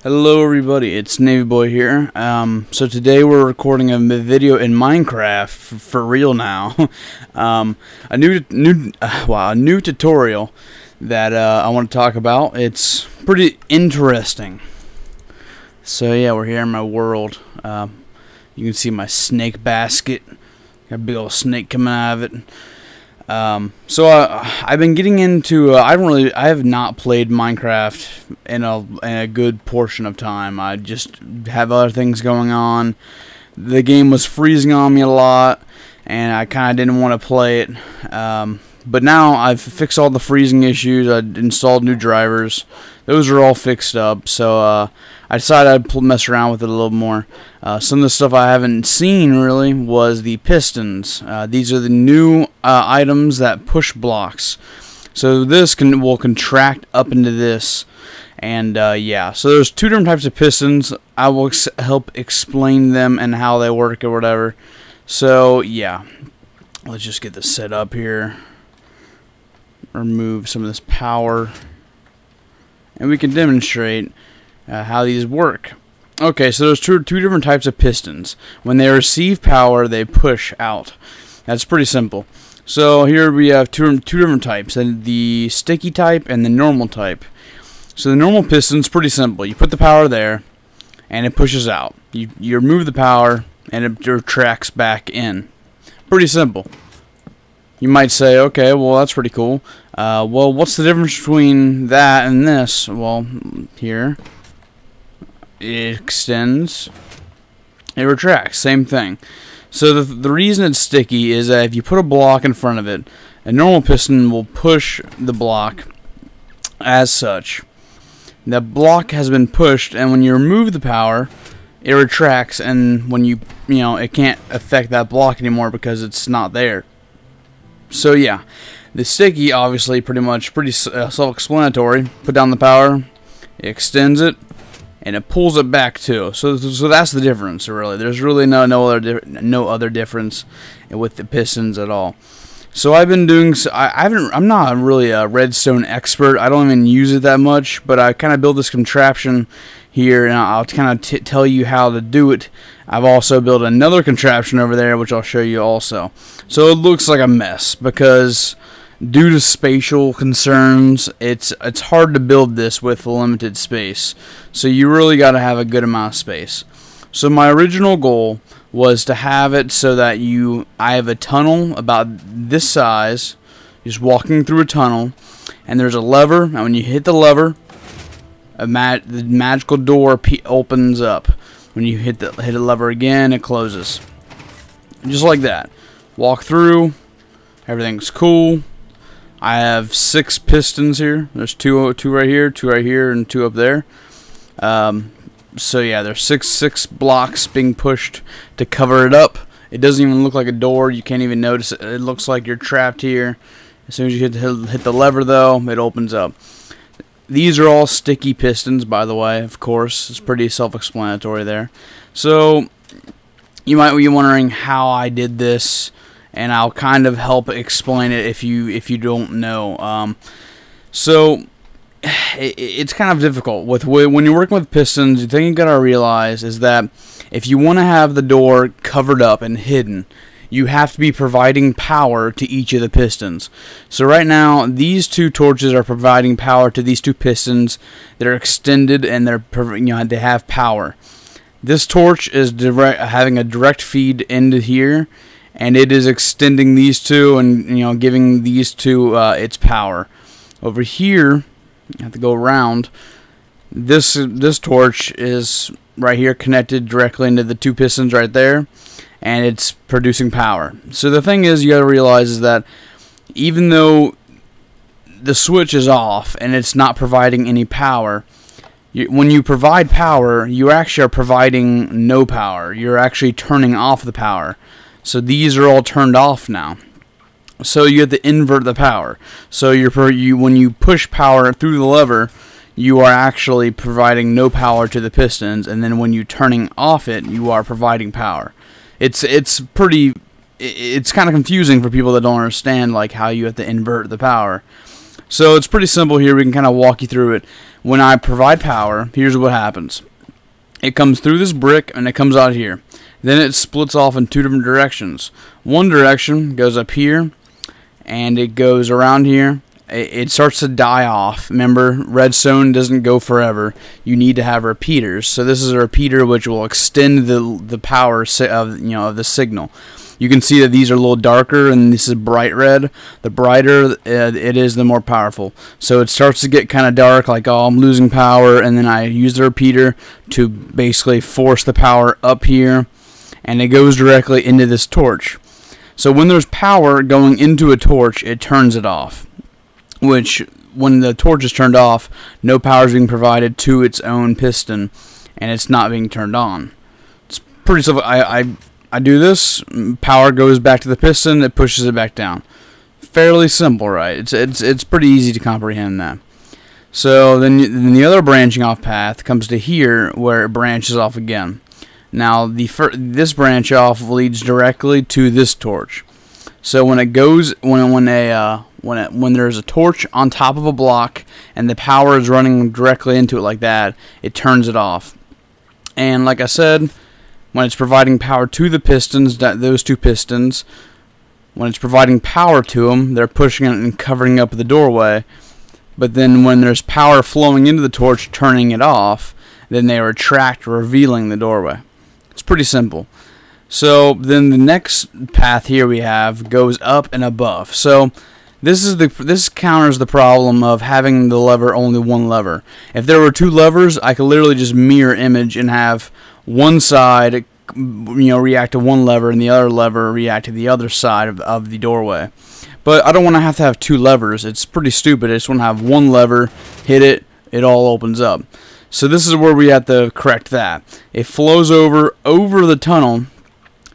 Hello everybody, it's Navy Boy here. So today we're recording a video in Minecraft for real now. A new tutorial that I want to talk about. It's pretty interesting. So yeah, we're here in my world. You can see my snake basket. Got a big old snake coming out of it. So I've been getting into. I have not played Minecraft in a good portion of time. I just have other things going on. The game was freezing on me a lot, and I kind of didn't want to play it. But now I've fixed all the freezing issues. I installed new drivers. Those are all fixed up. So I decided I'd mess around with it a little more. Some of the stuff I haven't seen really was the pistons. These are the new items that push blocks. So this will contract up into this, and yeah. So there's two different types of pistons. I will help explain them and how they work or whatever. So yeah, let's just get this set up here. Remove some of this power, and we can demonstrate how these work. Okay, so there's two different types of pistons. When they receive power, they push out. That's pretty simple. So here we have two different types, the sticky type and the normal type. So the normal piston's pretty simple. You put the power there, and it pushes out. You remove the power, and it retracts back in. Pretty simple. You might say, okay, well, that's pretty cool. Well, what's the difference between that and this? Well, here, it extends, it retracts, same thing. So the reason it's sticky is that if you put a block in front of it, a normal piston will push the block as such. The block has been pushed, and when you remove the power, it retracts, and when it can't affect that block anymore because it's not there. So yeah, the sticky, obviously, pretty self-explanatory. Put down the power, it extends it, and it pulls it back too. So that's the difference, really. There's really no other difference with the pistons at all. So I've been doing. I'm not really a redstone expert. I don't even use it that much, but I kind of built this contraption here, and I'll kind of tell you how to do it. I've also built another contraption over there, which I'll show you also. So it looks like a mess because due to spatial concerns, it's hard to build this with limited space. So you really got to have a good amount of space. So my original goal was to have it so that I have a tunnel about this size, just walking through a tunnel, and there's a lever, and when you hit the lever, the magical door opens up. When you hit the lever again, it closes. Just like that. Walk through, everything's cool. I have 6 pistons here. There's two right here, 2 right here, and 2 up there. So yeah, there's six blocks being pushed to cover it up. It doesn't even look like a door. You can't even notice it. It looks like you're trapped here. As soon as you hit the lever, though, it opens up. These are all sticky pistons, by the way. Of course, it's pretty self-explanatory there. So you might be wondering how I did this, and I'll kind of help explain it if you don't know. So it's kind of difficult when you're working with pistons. The thing you gotta realize is that if you want to have the door covered up and hidden, you have to be providing power to each of the pistons. So right now, these 2 torches are providing power to these 2 pistons. They're extended, and they have power. This torch is having a direct feed into here, and it is extending these 2 and giving these 2 its power. Over here, I have to go around. This torch is right here connected directly into the 2 pistons right there, and it's producing power. So the thing is, you got to realize is that even though the switch is off and it's not providing any power, when you provide power, you actually are providing no power. You're actually turning off the power. So these are all turned off now. So you have to invert the power. So when you push power through the lever, you are actually providing no power to the pistons, and then when you're turning off it, you are providing power. It's kind of confusing for people that don't understand like how you have to invert the power. So it's pretty simple here. We can kind of walk you through it. When I provide power, here's what happens. It comes through this brick and it comes out here. Then it splits off in two different directions. One direction goes up here and it goes around here. It starts to die off. Remember, redstone doesn't go forever. You need to have repeaters. So this is a repeater which will extend the power of the signal. You can see that these are a little darker, and this is bright red. The brighter it is, the more powerful. So it starts to get kind of dark, like, oh, I'm losing power, and then I use the repeater to basically force the power up here, and it goes directly into this torch. So when there's power going into a torch, it turns it off. Which, when the torch is turned off, no power is being provided to its own piston, and it's not being turned on. It's pretty simple. I do this, power goes back to the piston, it pushes it back down. Fairly simple, right? It's pretty easy to comprehend that. So then the other branching off path comes to here, where it branches off again. Now this branch off leads directly to this torch. So when it goes when there's a torch on top of a block and the power is running directly into it like that, it turns it off. And like I said, when it's providing power to the pistons, those two pistons, when it's providing power to them, they're pushing it and covering up the doorway. But then when there's power flowing into the torch, turning it off, then they retract, revealing the doorway. It's pretty simple. So then the next path here we have goes up and above. So this counters the problem of having the lever only one lever. If there were two levers, I could literally just mirror image and have one side react to one lever and the other lever react to the other side of the doorway. But I don't want to have two levers. It's pretty stupid. I just want to have one lever, hit it, it all opens up. So this is where we have to correct that. It flows over the tunnel.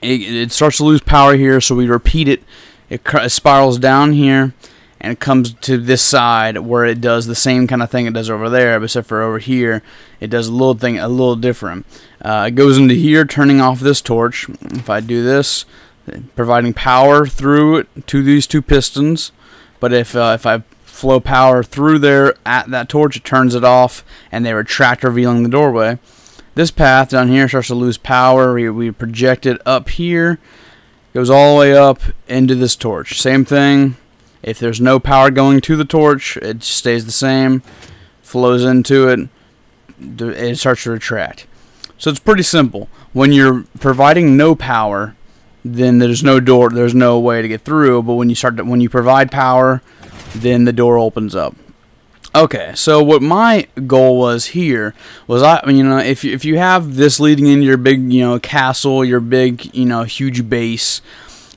It starts to lose power here, so we repeat it. It spirals down here, and it comes to this side where it does the same kind of thing it does over there, except for over here it does a little different. It goes into here, turning off this torch. If I do this, providing power through it to these two pistons, but if I flow power through there at that torch, it turns it off, and they retract, revealing the doorway. This path down here starts to lose power. We project it up here, goes all the way up into this torch. Same thing. If there's no power going to the torch, it stays the same, flows into it, it starts to retract. So it's pretty simple. When you're providing no power, then there's no door, there's no way to get through. But when you provide power, then the door opens up. Okay, so what my goal was here was if you have this leading into your big castle, your big huge base,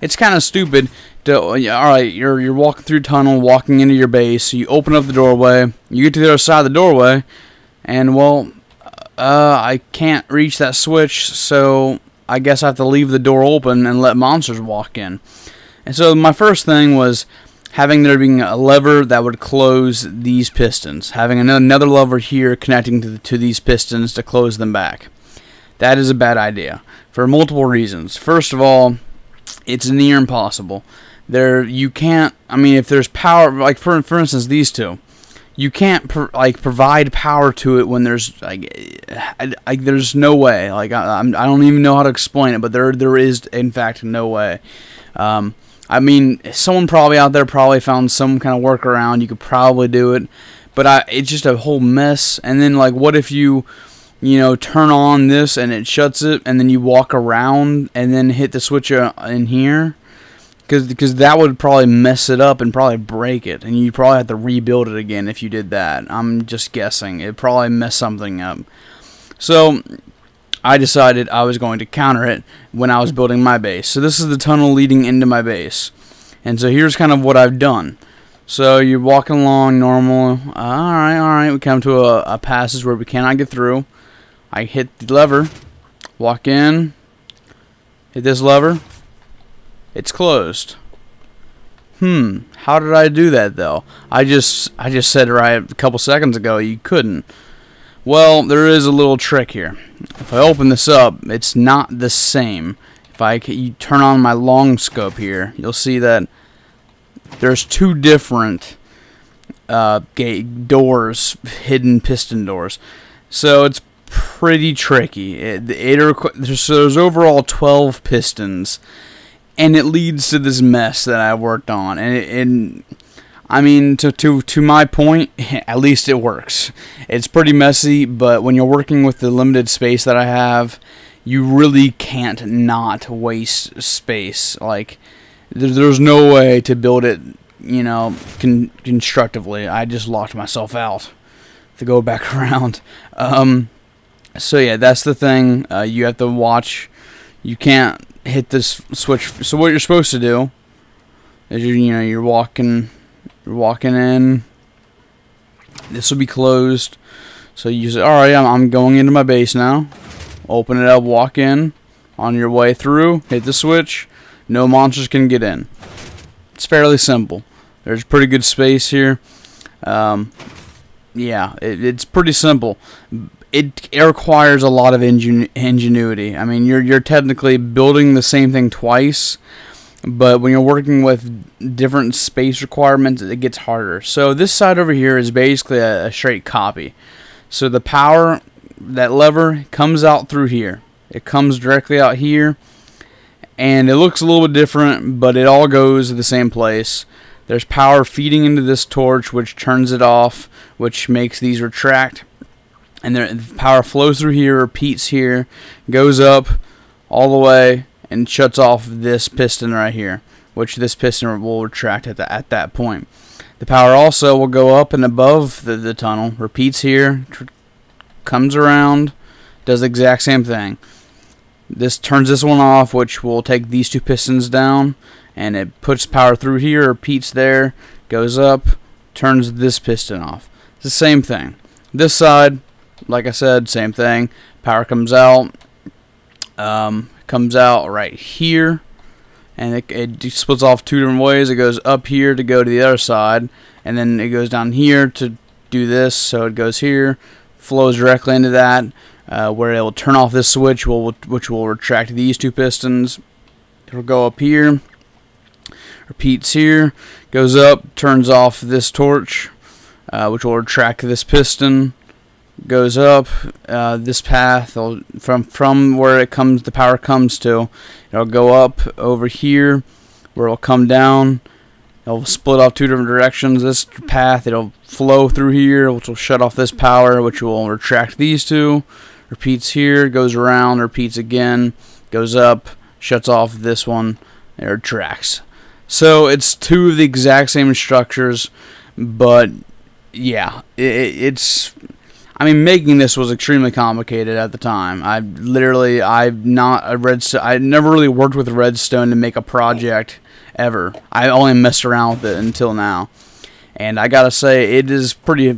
it's kind of stupid to alright, you're walking through a tunnel, walking into your base, so you open up the doorway, you get to the other side of the doorway, and well, I can't reach that switch, so I guess I have to leave the door open and let monsters walk in. And so my first thing was having there being a lever that would close these pistons, having another lever here connecting to these pistons to close them back. That is a bad idea for multiple reasons. First of all, it's near impossible. You can't. I mean, if there's power, like for instance, these two, you can't provide power to it when there's there's no way. Like I don't even know how to explain it, but there is in fact no way. I mean, someone probably out there probably found some kind of workaround. You could probably do it, but it's just a whole mess. And then, like, what if you turn on this and it shuts it, and then you walk around and then hit the switch in here? Because that would probably mess it up and probably break it, and you'd probably have to rebuild it again if you did that. I'm just guessing. It'd probably mess something up. So I decided I was going to counter it when I was building my base. So this is the tunnel leading into my base. And so here's kind of what I've done. So you're walking along normal. Alright. We come to a passage where we cannot get through. I hit the lever. Walk in. Hit this lever. It's closed. How did I do that though? I just said right a couple seconds ago you couldn't. Well, there is a little trick here. If I open this up, it's not the same. If you turn on my long scope here, you'll see that there's two different gate doors, hidden piston doors. So it's pretty tricky. So there's overall 12 pistons, and it leads to this mess that I worked on. And I mean, to my point, at least it works. It's pretty messy, but when you're working with the limited space that I have, you really can't not waste space. Like, there's no way to build it, you know, constructively. I just locked myself out to go back around. So yeah, that's the thing. You have to watch. You can't hit this switch. So what you're supposed to do is you're walking in. This will be closed. So you say, all right, I'm going into my base now. Open it up, walk in. On your way through, hit the switch. No monsters can get in. It's fairly simple. There's pretty good space here. Yeah, it's pretty simple. It requires a lot of ingenuity. I mean, you're technically building the same thing twice, but when you're working with different space requirements, it gets harder. So this side over here is basically a straight copy. So the power, that lever, comes out through here. It comes directly out here, and it looks a little bit different, but it all goes to the same place. There's power feeding into this torch, which turns it off, which makes these retract. And the power flows through here, repeats here, goes up all the way, and shuts off this piston right here, which this piston will retract at that point. The power also will go up and above the tunnel, repeats here, comes around, does the exact same thing. This turns this one off, which will take these two pistons down, and it puts power through here, repeats there, goes up, turns this piston off. It's the same thing. This side, like I said, same thing. Power comes out right here, and it splits off two different ways. It goes up here to go to the other side, and then it goes down here to do this. So it goes here, flows directly into that, where it will turn off this switch, which will retract these two pistons. It will go up here, repeats here, goes up, turns off this torch, which will retract this piston. Goes up this path from where it comes, the power comes to. It'll go up over here, where it'll come down. It'll split off two different directions. This path, it'll flow through here, which will shut off this power, which will retract these two. Repeats here, goes around, repeats again, goes up, shuts off this one, it retracts. So it's two of the exact same structures, but yeah, it's. I mean, making this was extremely complicated at the time. I never really worked with redstone to make a project ever. I only messed around with it until now, and I gotta say, it's pretty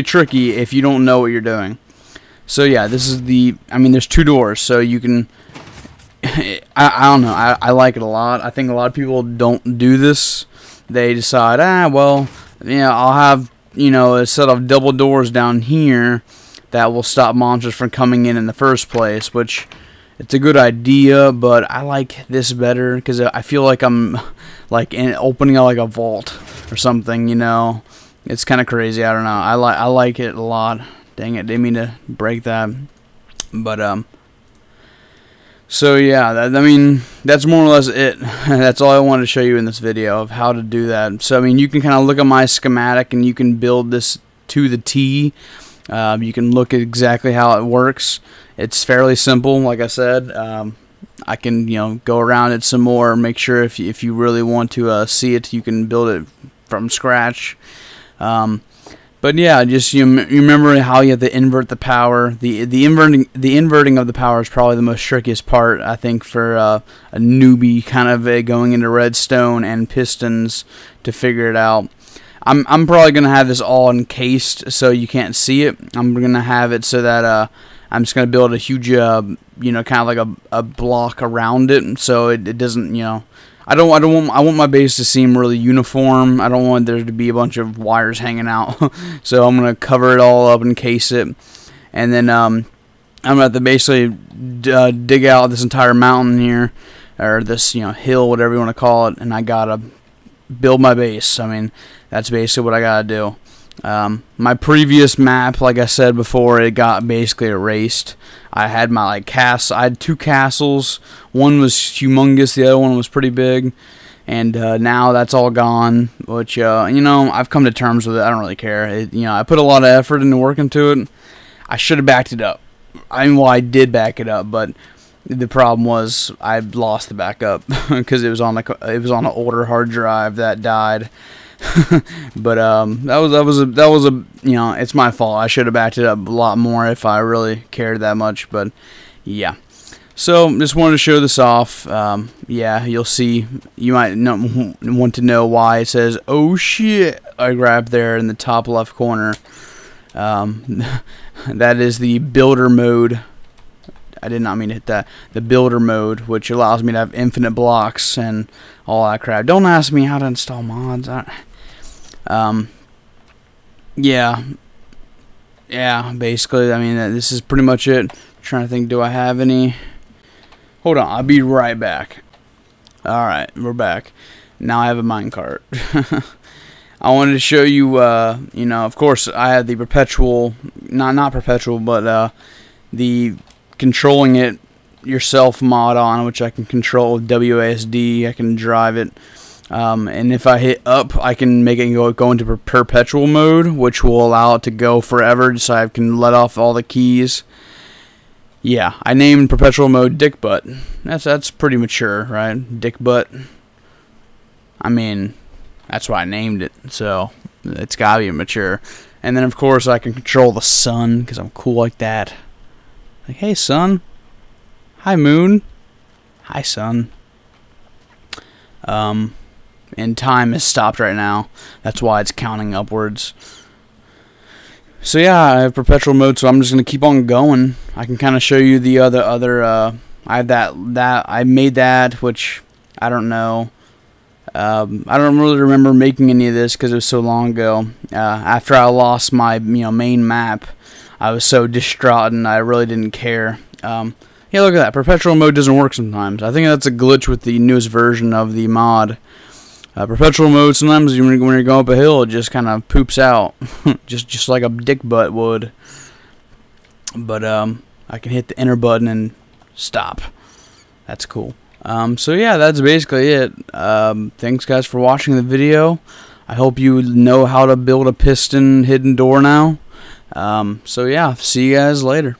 tricky if you don't know what you're doing. So yeah, this is there's two doors, so you can. I don't know. I like it a lot. I think a lot of people don't do this. They decide, well, I'll have, a set of double doors down here that will stop monsters from coming in the first place, which it's a good idea, but I like this better because I feel like I'm opening like a vault or something, It's kind of crazy. I don't know. I like it a lot. Dang it, didn't mean to break that. But so yeah, that's more or less it. That's all I wanted to show you in this video of how to do that. So you can kind of look at my schematic and you can build this to the T. You can look at exactly how it works. It's fairly simple, like I said. I can go around it some more, make sure if you really want to see it, you can build it from scratch. But yeah, just you remember how you have to invert the power. The inverting of the power is probably the most trickiest part, I think, for a newbie kind of going into redstone and pistons to figure it out. I'm probably gonna have this all encased so you can't see it. I'm gonna have it so that I'm just gonna build a huge kind of like a block around it, so it doesn't I want my base to seem really uniform. I don't want there to be a bunch of wires hanging out. So I'm gonna cover it all up, encase it, and then I'm gonna have to basically dig out this entire mountain here, or this hill, whatever you want to call it, and I gotta build my base. I mean, that's basically what I gotta do. My previous map, like I said before, it got basically erased. I had my I had 2 castles. One was humongous, the other one was pretty big, and now that's all gone. Which you know, I've come to terms with it. I don't really care. You know, I put a lot of effort into working to it. I should have backed it up. I mean, well, I did back it up, but the problem was I lost the backup because it was on an older hard drive that died. But that was a you know, it's my fault. I should have backed it up a lot more if I really cared that much. But yeah, so just wanted to show this off. Yeah, you'll see. You might want to know why it says "oh shit" I grabbed there in the top left corner. That is the builder mode. I did not mean to hit that. The builder mode, which allows me to have infinite blocks and all that crap. Don't ask me how to install mods. Yeah, basically, I mean, this is pretty much it. I'm trying to think, do I have any? Hold on, I'll be right back. Alright, we're back. Now I have a minecart. I wanted to show you, you know, of course, I had the perpetual, not perpetual, but the controlling it yourself mod on, which I can control with WASD. I can drive it. And if I hit up, I can make it go into perpetual mode, which will allow it to go forever, so I can let off all the keys. Yeah, I named perpetual mode Dick Butt. That's pretty mature, right? Dick Butt. I mean, that's why I named it, so it's gotta be mature. And then, of course, I can control the sun, because I'm cool like that. Like, hey, sun. Hi, moon. Hi, sun. And time is stopped right now. That's why it's counting upwards. So yeah, I have perpetual mode, so I'm just gonna keep on going. I can kind of show you the other. I have that I made that, which I don't know. I don't really remember making any of this because it was so long ago. After I lost my main map, I was so distraught and I really didn't care. Yeah, look at that. Perpetual mode doesn't work sometimes. I think that's a glitch with the newest version of the mod. Perpetual mode, sometimes when you're going up a hill, it just kind of poops out, just like a dick butt would. But I can hit the enter button and stop. That's cool. So yeah, that's basically it. Thanks guys for watching the video. I hope you know how to build a piston hidden door now. So yeah, see you guys later.